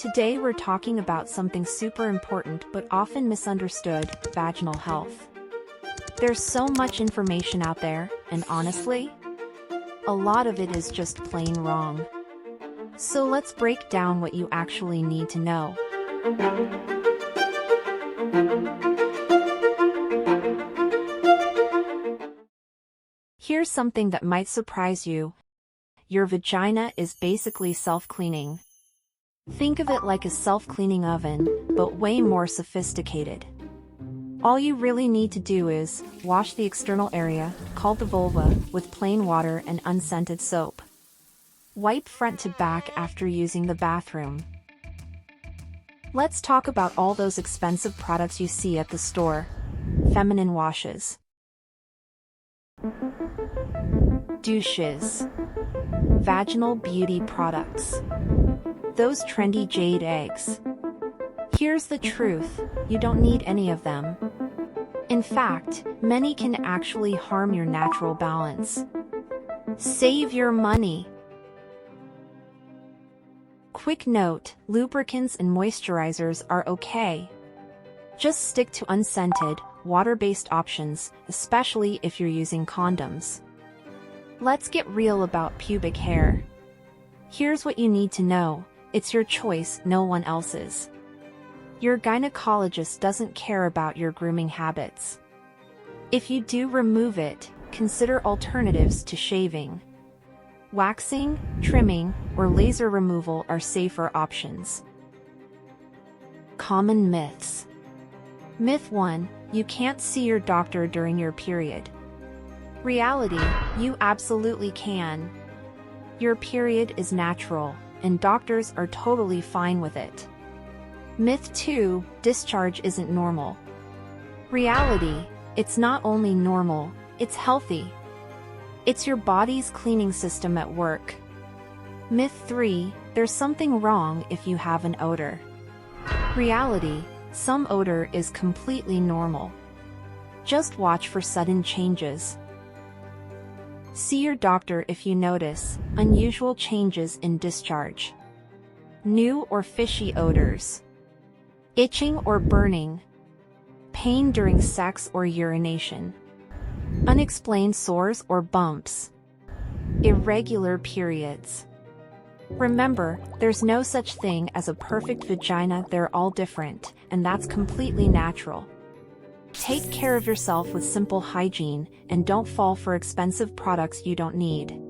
Today we're talking about something super important but often misunderstood: vaginal health. There's so much information out there, and honestly, a lot of it is just plain wrong. So let's break down what you actually need to know. Here's something that might surprise you. Your vagina is basically self-cleaning. Think of it like a self-cleaning oven, but way more sophisticated. All you really need to do is wash the external area, called the vulva, with plain water and unscented soap. Wipe front to back after using the bathroom. Let's talk about all those expensive products you see at the store. Feminine washes. Douches. Vaginal beauty products. Those trendy jade eggs. Here's the truth, you don't need any of them. In fact, many can actually harm your natural balance. Save your money. Quick note, lubricants and moisturizers are okay. Just stick to unscented, water-based options, especially if you're using condoms. Let's get real about pubic hair. Here's what you need to know: it's your choice, no one else's. Your gynecologist doesn't care about your grooming habits. If you do remove it, consider alternatives to shaving. Waxing, trimming, or laser removal are safer options. Common myths. Myth 1: you can't see your doctor during your period. Reality: you absolutely can. Your period is natural, and doctors are totally fine with it. Myth 2: discharge isn't normal. Reality: it's not only normal, it's healthy. It's your body's cleaning system at work. Myth 3: there's something wrong if you have an odor. Reality: some odor is completely normal. Just watch for sudden changes. See your doctor if you notice unusual changes in discharge. New or fishy odors. Itching or burning. Pain during sex or urination. Unexplained sores or bumps. Irregular periods. Remember, there's no such thing as a perfect vagina, they're all different, and that's completely natural. Take care of yourself with simple hygiene, and don't fall for expensive products you don't need.